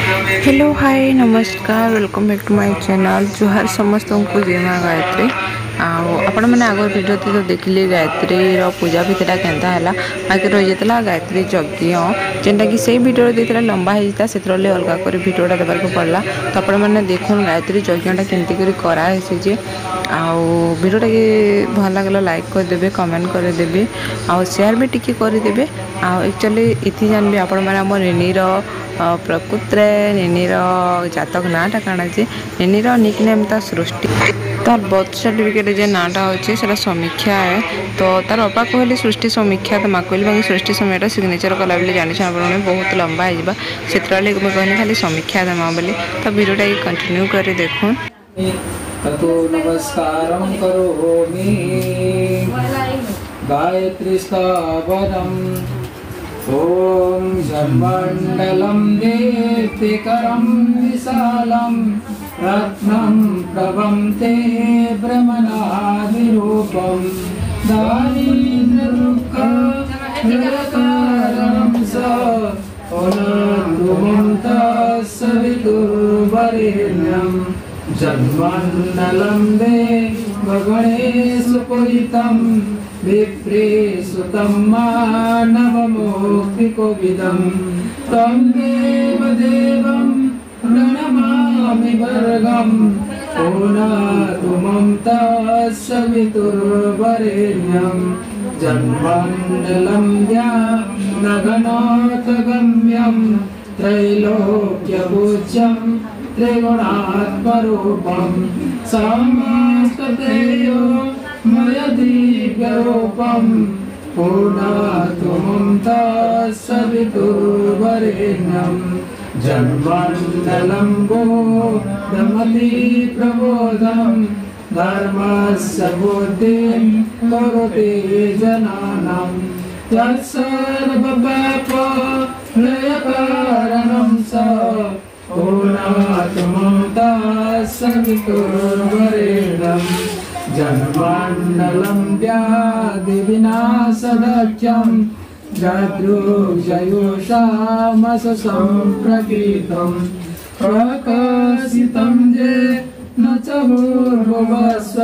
Hello hi नमस्कार welcome back to my channel जुहार समस्त को जय माँ गायत्री आपण मैंने आग वीडियो तो देखिले गायत्री पूजा भीतर केन्ता है बाकी रही जाता गायत्री यज्ञ जेनटा कि सही वीडियो देता लंबा होता से अलग कर भिडटा देवार को पड़ा तो आपण मैंने देखुन गायत्री यज्ञटा केमती कराई भिडटा कि भल लगे लाइक करदे कमेंट करदे आउ शेयर भी टिके करदे एक्चुअली इति जानवी आपण मैंने आम निनीर प्रकृत निनीर जातक नाटा काना जे निनीर निक नेम ता सृष्टि तार बर्थ सर्टिफिकेट जे नाटा होचे सेटा समीक्षा है तो तार अपा कहली सृष्टि समीक्षा तो माँ कहली बाकी सृष्टि समीक्षा सिग्नेचर कला बेले जानी आपने बहुत लंबा है से कहनी खाली समीक्षा देमा बोली तो वीडियोटा कंटिन्यू कर देखुन ततो नमस्कारं करोमि गायत्री स्थावरम् ॐ जन्मण्डलं दीप्तिकरं विशालं रत्नं प्रभं ते भ्रमणादिरूपं दारिद्र्यदुःखनिरकारणं स सवितुर्वरेण्यं जन्मण्डलं दे गगणेषु पूजितं विप्रेषु तं मानवमोक्तिकोविदं तं देवदेवं प्रणमामि वर्गं पुनातु मम तत्सवितुर्वरेण्यं जन्मण्डलं ज्ञानगणार्थगम्यं त्रैलोक्यपूज्यं त्रिगुणात्मरूपं समस्ततेयो मयदीव्यरूपं पुनातु मम तत्सवितुर्वरेण्यं जन्मण्डलं बोधमति प्रबोधं धर्मस्य बुद्धिं करोति जनानां तत्सर्वपापलयकारणं स पुनातु मम तत्सवितुर्वरेण्यं जन्मण्डलं व्याधिविनाशदक्षं जदृक्षयुषामसम्प्रकृतं प्रकाशितं ये न च भूर्भुवस्व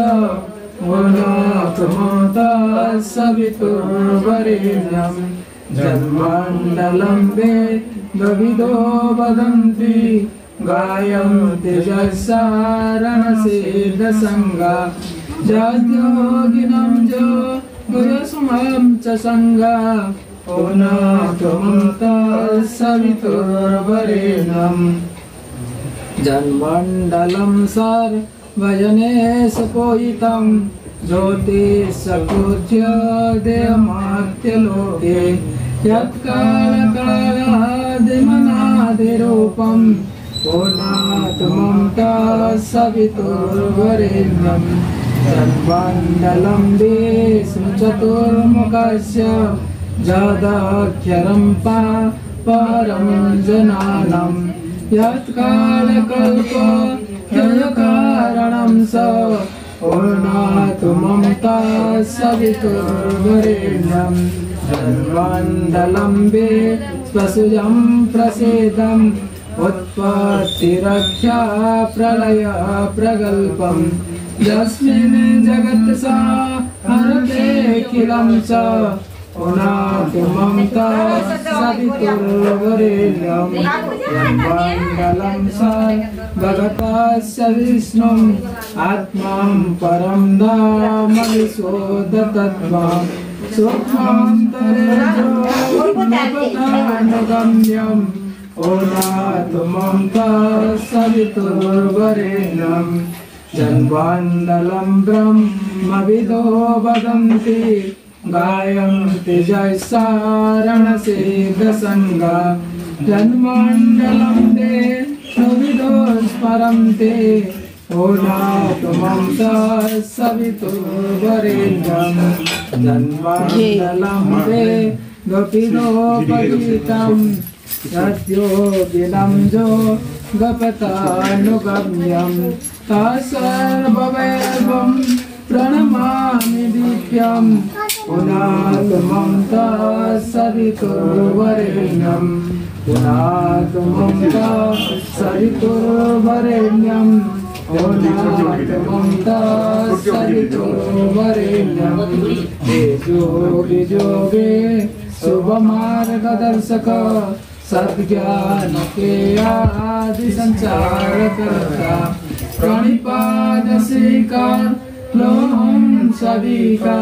पुनातु मम तत्सवितुर्वरेण्यं जन्मण्डलं वेदविदो वदन्ति गायन्ति यस्सारणसिद्धसङ्गा जद्योगिनं जो गुरुसुमं च सङ्गा पुनातु मम तत्सवितुर्वरेण्यं जन्मण्डलं सर्वजनेषु पूजितं ज्योतिषपूज्योदयमात्यलोके यत्कालकालादिमनादिरूपं पुनातु मम तत्सवितुर्वरेण्यं जन्मण्डलं विष्णुचतुर्मुखस्य जदाक्षरं परं जनानां यत्कालकल्पकारणं स पुनातु मम तत्सवितुर्वरेण्यं जन्मण्डलं विश्वसुजं प्रसीदम् उत्पत्तिरक्षा प्रलय प्रगल्पं यस्मिन् जगत्सा हरतेऽखिलं च पुनातु मम तत्सवितुर्वरेण्यं जन्मण्डलं सर्वगतस्य विष्णुम् आत्मां परं धाम विशोधतत्त्वं सूक्ष्मान्तरेजोगम्यं पुनातु मम तत्सवितुर्वरेण्यं जन्मण्डलं ब्रह्मविदो वदन्ति गायन्ति जयसारणसिद्धसङ्गा जन्मण्डलं देवविदो स्मरन्ति पुनातु मम तत्सवितुर्वरेण्यं जन्मण्डलं देवविदो पूजितं यद्योगिनं जो गपतानुगम्यं तत्सर्ववैभवं प्रणमामि दिव्यं पुनातमं तत्सवितुर्वरेण्यं पुनातमं तत्सवितुर्वरेण्यं पुनातमं तत्सवितुर्वरेण्यं तेजोगे जोगे शुभमार्गदर्शक सद्ज्ञान के आदि संचार करता प्रणिपात श्रीकार लो हम सभी का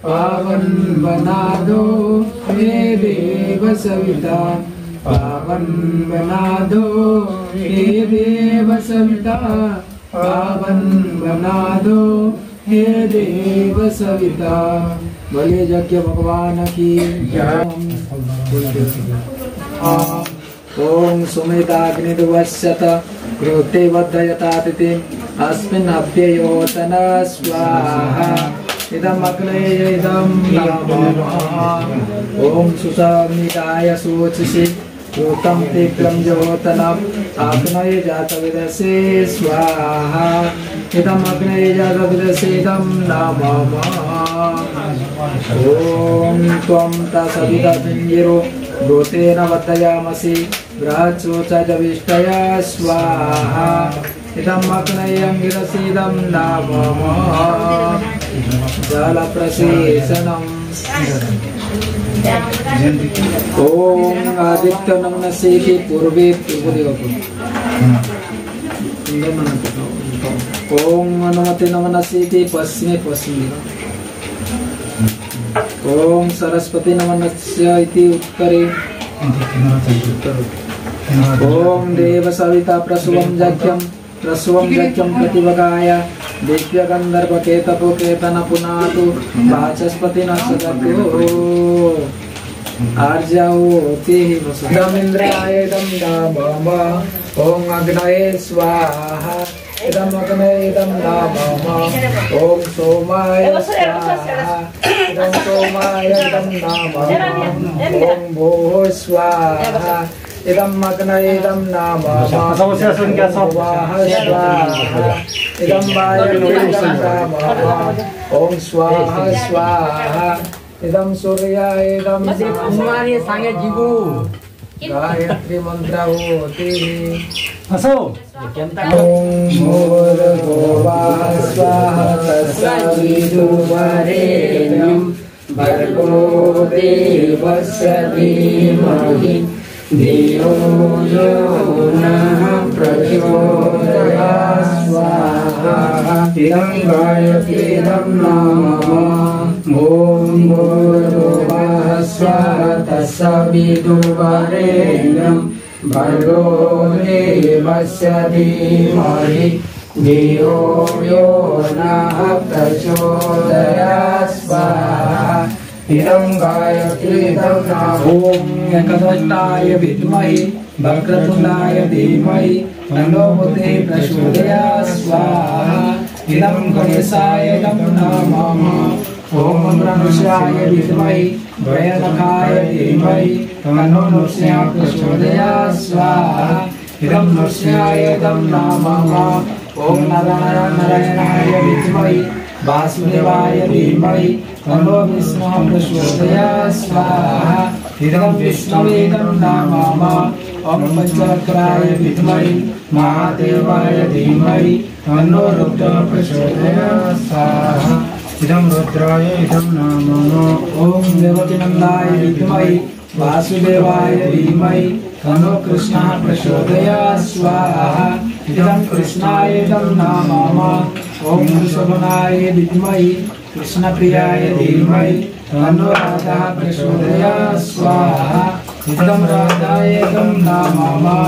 पावन बना दो हे देव सविता पावन बना दो हे देव सविता पावन बना दो हे देव सविता। बोले यज्ञ भगवान की जय। ओम सुमेधाग्निर्वश्यत क्रोते वर्धयता तिथि अस्मिन् अभ्ययोतन स्वाहा इदम् अग्ने इदं नमः। ओम सुसमिताय शोचसि क्रोतं तीव्रं ज्योतनम् अग्नये जातविदसे स्वाहा इदम् अग्नये जातविदसे इदं नमः। ओम त्वं तत्सवितुर्वरेण्यो भूतेन वर्धयामसि बृहत्सोचजविष्टया स्वाहा इदम् अग्नये अंगिरसीदं नमः। जलप्रसेचनम् ओम आदित्य नमनसे की पूर्वे ओम अनुमति नमनसे की पश्चिमे पश्चिमे ओम सरस्वती नमनस्य इति उत्तरे ओम देव सविता प्रसुवं यज्ञं प्रतिवगाय दिव्य गंधर्व केतपो केतन पुनातु वाचस्पति न सदतो आर्जवोति वसुधमिन्द्राय इदं नमः। ओम अग्नये स्वाहा इदम् अग्नये इदं नमः। ओम सोमाय स्वाहा इदं सोमाय इदं नमः। ओम भोः स्वाहा इदम् अग्नये इदं नमः। स्वाहा इदं वायवे इदं नमः। ओम स्वाहा स्वाहा इदं सूर्याय इदं गायत्री मंत्र होती ओम भूर्भुवः स्वाहा तत्सवितुर्वरेण्यं भर्गो देवस्य धीमहि धियो यो नः प्रचोदयात् स्वाहा इदं गायत्रीदं नमः। ओम भूर्भुवः स्वाहा तत्सवितुर्वरेण्यं भर्गो देवस्य धीमहि धियो यो नः प्रचोदयात् स्वाहा इदं गायत्रीदं नमः। ओम एकदन्ताय विद्महे वक्रतुण्डाय धीमहि तन्नो बुद्धिः प्रचोदयात् स्वाहा इदं गणेशाय इदं नमः। ओम नृसिंहाय विद्महे वैनकाय धीमहि तन्नो नृसिंहः प्रचोदयात् स्वाहा इदं नृसिंहाय इदं नमः। ओम नारायणाय विद्महे वासुदेवाय धीमहि तन्नो विष्णुः प्रचोदयात् स्वाहा इदं विष्णवे इदं नमः। ओम पंचवक्त्राय विद्महे महादेवाय धीमहि तन्नो रुद्रः प्रचोदयात् स्वाहा इदं रुद्राय इदं नमः। ओम देवकीनंदाय विद्महे वासुदेवाय धीमहि तन्नो कृष्णः प्रचोदयात् स्वाहा इदं कृष्णाय इदं नमः। ओम शोभनाय विद्महे कृष्णप्रियाय धीमहि तन्नो राधा प्रचोदयात् स्वाहा इदं राधाय इदं नमः।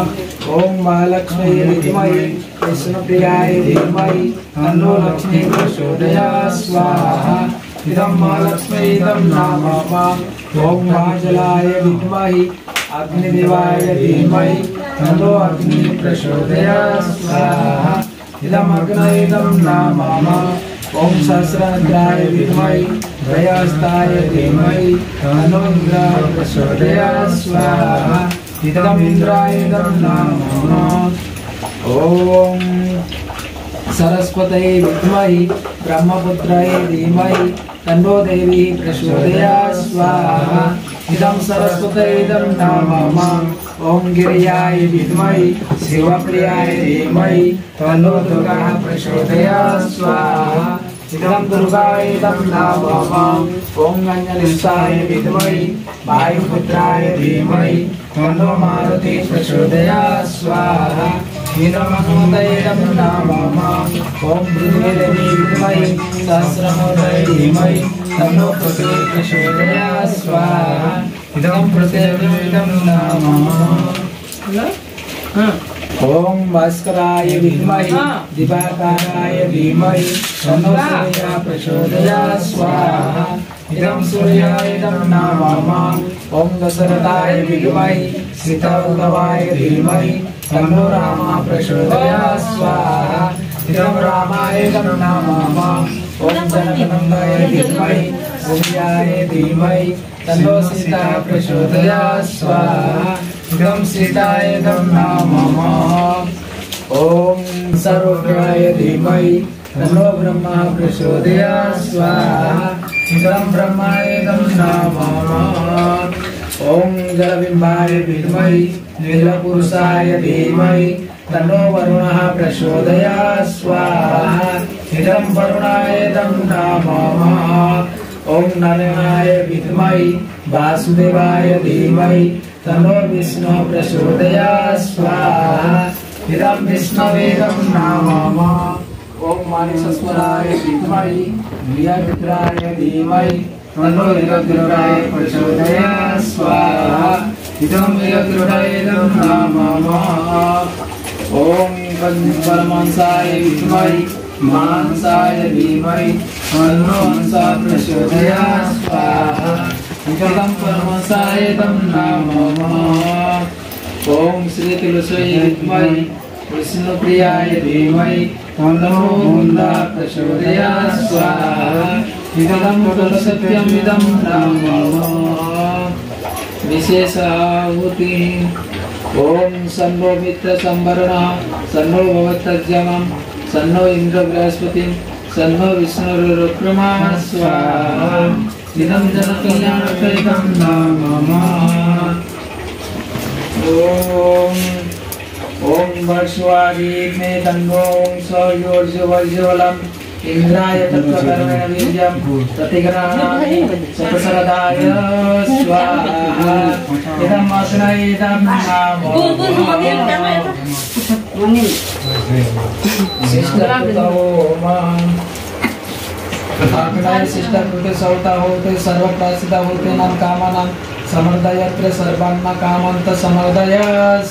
ओम महालक्ष्मी विद्महे कृष्णप्रियाय धीमहि तन्नो लक्ष्मी प्रचोदयात् स्वाहा इदं महालक्ष्मी इदं नमः। ओम महाजलाय विद्महे अग्निदेवाय धीमहि तन्नो अग्नि प्रचोदयात् स्वाहा इदम् अग्नये इदं नमः। ओम सहस्रार्द्राय विद्महे त्रयहस्ताय धीमहि तन्नो इन्द्रः प्रचोदयात् स्वाहा इदम् इन्द्राय इदं नमः। ओम सरस्वती विद्महि ब्रह्मपुत्राय धीमहि तन्नो देवी प्रचोदयात् स्वाहा। इदं सरस्वती इदं नमः। ओम गिरियाय विद्महि शिवप्रियाय धीमहि तन्नो दुर्गा प्रचोदयात् स्वाहा। इदं दुर्गाय इदं नमः। ओम अंजनिष्ठाय विद्महि वायुपुत्राय धीमहि तन्नो मारुति प्रचोदयात् स्वाहा। इदं हनुमते नमः। ओम भृगुदेवी विद्महि सहस्रमूर्तये धीमहि तन्नो पृथ्वी प्रचोदयात् स्वाहा। इदं पृथिव्यै नमः। ओम भास्कराय विद्महि दिवाकराय धीमहि तन्नो सूर्यः प्रचोदयात् स्वाहा। इदं सूर्याय नमः। ओम दशरथाय विद्महि सीतावल्लभाय धीमहि तन्नो रामः प्रचोदयात् स्वाहा। इदं रामाय नमः। ओम जनकनंदनाय विद्महि सूर्याय धीमहि तन्नो सीता प्रचोदयात् स्वाहा। इदं सीताय नमः। ओम सर्वज्ञाय धीमहि तन्नो ब्रह्मा प्रचोदयात् स्वाहा। इदं ब्रह्माय नमः। ओम जलबिंबाय विद्महि नीलपुरुषाय धीमहि तन्नो वरुणः प्रचोदयात् स्वाहा। इदं वरुणाय नमः। ओम नारायणाय विद्महि वासुदेवाय धीमहि तन्नो विष्णु प्रचोदयात् स्वाहा। इदं विष्णवे नमः। ओम मानसस्वराय विद्महि वीरभद्राय धीमहि तन्नो वीरभद्राय प्रचोदयात् स्वाहा। इदं वीरभद्राय नमः। ओम परमहंसाय विद्महि मानसाय धीमहि तन्नो हंसा प्रचोदयात् स्वाहा। इदं परमहंसाय नमः। ओम श्री तुलसी विद्महि विष्णुप्रियाय धीमहि तन्नो मुकुन्दः प्रचोदयात् स्वाहा। इदं सत्यम् इदं नमः। विशेषाहुति। ओम सन्नो मित्र संवरणः सन्नो भवत्यज्यमः सन्नो इंद्र बृहस्पति सन्नो विष्णुरुक्रमः स्वाहा। इदं जनकल्याणकैकं नमः। ओम वर्षवादीमे तन्नो सौर्योर्ज्यवज्ज्वलम् इंद्राय तत्त्वकर्मेण वीर्यं प्रतिग्रहाणामि सप्रसरदाय स्वाहा। इदं वासनाय इदं नमः। आकडाय शिष्टकृते सौता होते सर्वप्रासिता होते नाम कामानां समर्दयत्र सर्वान्न कामन्त समर्दय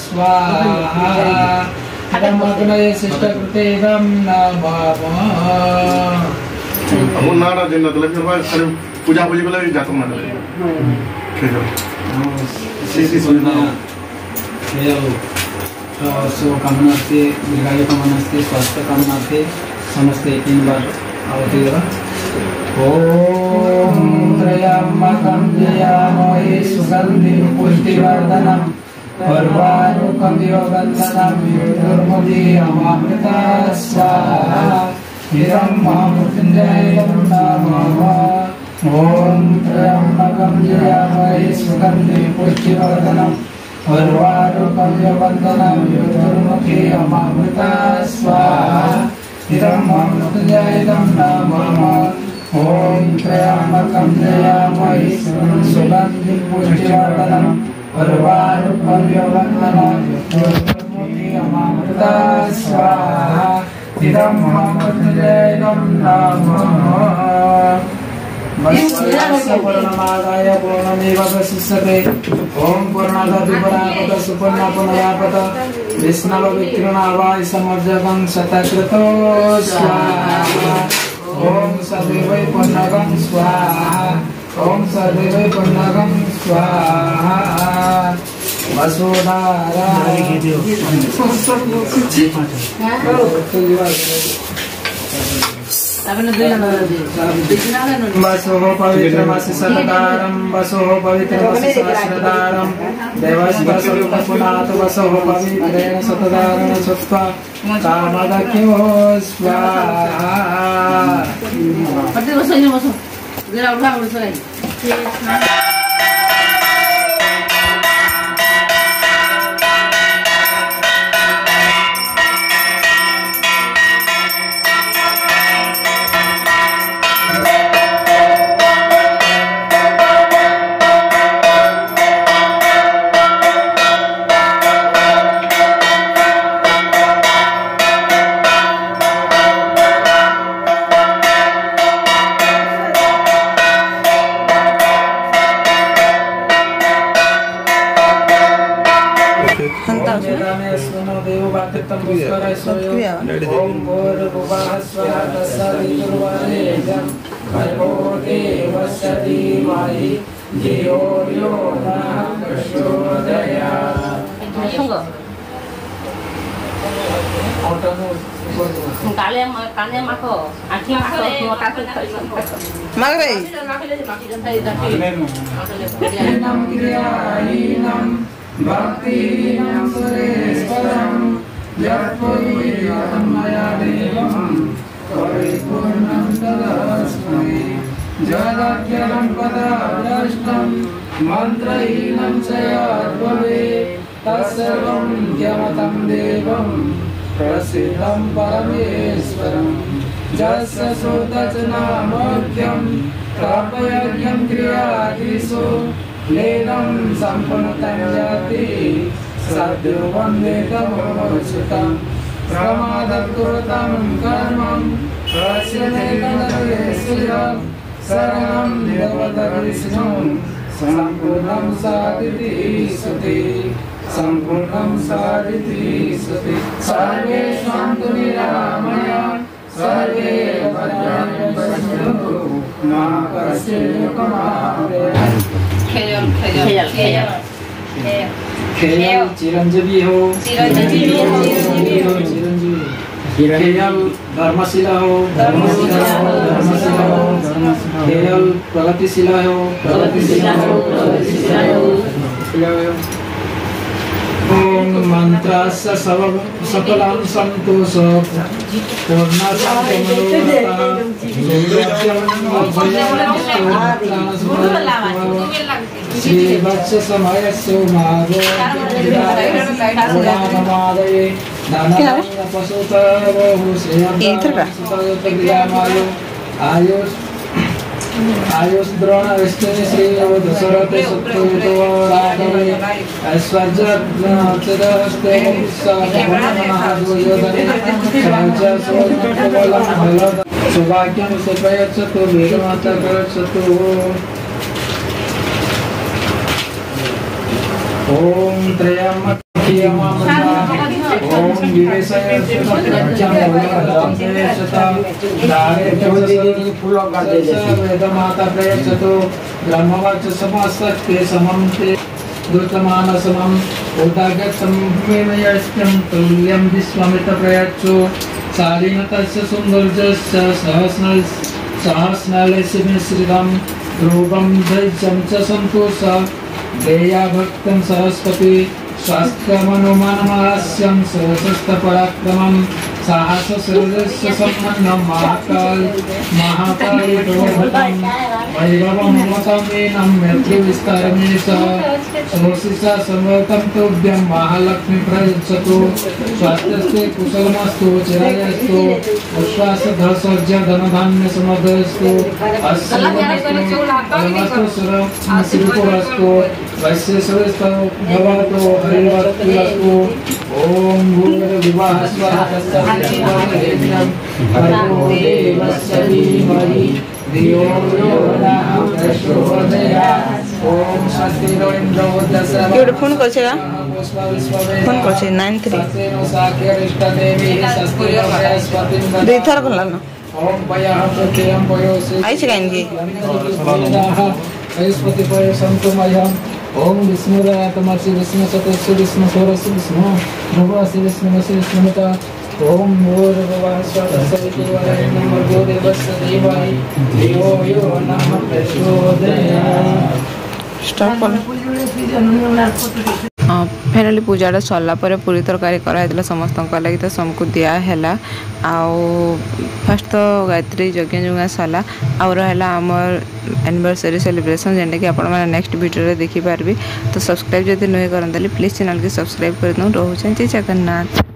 स्वाहा। इदं अग्नये शिष्टकृते इदं नमः। अब नारा दिन तो लेकिन भाई सारे पूजा पूजी को लेके जाता हूँ मैं। ठीक है। इसी सुनना ये शुभकामना से दीर्घायु कामना से स्वास्थ्य कामना से समस्ते 3 बार आहुति देगा। ओम त्र्यंबकं यजामहे सुगंधिं पुष्टिवर्धनम् उर्वारुकं योगन्धनं मृत्युर्मुक्षीयमामृतात् स्वाहा। इदं महामृत्युञ्जय नमः। ओम त्र्यंबकं यजामहे सुगंधिं पुष्टिवर्धनम् उर्वारुकं योगन्धनं मृत्युर्मुक्षीयमामृतात् स्वाहा। इदं महामृत्युञ्जय नमः। ओम त्र्यंबकं यजामहे सुगंधिं पुष्टिवर्धनम् उर्वारुकं योगन्धनं मृत्युर्मुक्षीयमामृतात् स्वाहा। इदं महामृत्युञ्जय नमः। पूर्णमादाय पूर्णमेवावशिष्यते। ओम पूर्णमदः सुपूर्णः पूर्णमादाय विष्णवविकृणावाय समर्जकं शतक्रतो स्वाहा। ओम सदैवै पुण्यकं स्वाहा। ओम सदैवै पुण्यकं स्वाहा। वसुधारा वसोः पवित्रमसि सततारं वसोः पवित्रमसि सहस्रतारं देवस्वरूपपुनाथ वसोः पवित्रेण सततारेण सुत्वा कामदख्यो स्वाहा। भक्तिहीनं सुरेश्वरं यत्पुरीयं मया देवं परिपूर्णं तदस्मै जगद्गरं पदाभ्रष्टं मन्त्रहीनं च यद्भवेत् तत्सर्वं ज्ञातं देवं प्रसिद्धं परमेश्वरं यस्य श्रुतचनामोक्तं तपयज्ञं क्रियादिषु लीनं सम्पूर्णतं जाति सद्यो वन्देतमोचितं प्रमादकृतं कर्मं प्रस्यतेकदर्शयं शरणं देवतविष्णुं सम्पूर्णं साधिति सुति सम्पूर्णं साधिति सुति सर्वे सन्तु निरामय सर्वे भद्राणि पश्यन्तु मा कश्चित् दुःखमाप्नुयात्। खेयल चिरंजीवी हो खेयल धर्मशिला हो खेयल प्रगतिशिला हो ओम मंत्रस्य सकलं संतोष श्री वत्स समय सोमागो आयुष द्रोण विष्णु श्री दशरथ सुतो राघवे ऐश्वर्य सौभाग्यं सुप्रयच्छतु वेदमाता प्रयच्छतु। ओम त्रयम् ओम विवेशय वेदमाता प्रयच्छतु ब्रह्मवाच समस्तस्ते समं ते दुतमानसमं उदागतं मेमयस्तं तुल्यं विश्वमित प्रयच्छु शालीनतस्य सुन्दर्यस्य सहस्रलस्य मिश्रितं रूपं धैर्यं च सन्तोष देया भक्तं सरस्वती स्वास्थ्यमनुमानमहास्यं सरसस्तपराक्रमं साहसशरीरस्य सम्पन्नं महाकालितोभतं वैभवं मतमेनं मैत्रीविस्तारणे सोषिषा संवर्तं तुभ्यं महालक्ष्मी प्रयच्छतु स्वास्थ्यस्ते कुशलमस्तु चिरायस्तु उच्छ्वासधसौज्य धनधान्यसमृद्धस्तु अस्तु श्रीपुरस्तु वैश्वेश्वरस्तु भवतु हरिवस्तु। ओम भूर्भुवः स्वः तत्सवितुर्वरेण्यं भर्गो देवस्य धीमहि धियो यो नः प्रचोदयात्। ओम शास्त्रो इन्द्रो दशरथः केवढे फोन करছে का फोन करছে 93 দুই থর করলাম না ओम पयः प्रत्ययं पयोसि आइছে কাইনকি वैस्पति पय संतुमयम् ओम विष्णुराय तमसि विष्णु सतस्य विष्णु सोरस्य विष्णु भुवसि विष्णुमसि विष्णुमता ओम भूर्भुवः स्वः सवितुर्वरेण्यं भर्गो देवस्य धीमहि धियो यो नः प्रचोदयात्। स्टॉप फाइनाली पूजाटा सरला पूरी तरकारी कराइला समस्त लगी तो सबको दिहला फास्ट तो गायत्री यज्ञ जुगा सरला आउ रहा आमर एनिवर्सरी सेलिब्रेशन जेनटा कि आपने नेक्स्ट वीडियो देखिपारे तो सब्सक्राइब जब नहीं करते प्लीज चैनल की सब्सक्राइब कर दूँ। रोचे जय जगन्नाथ।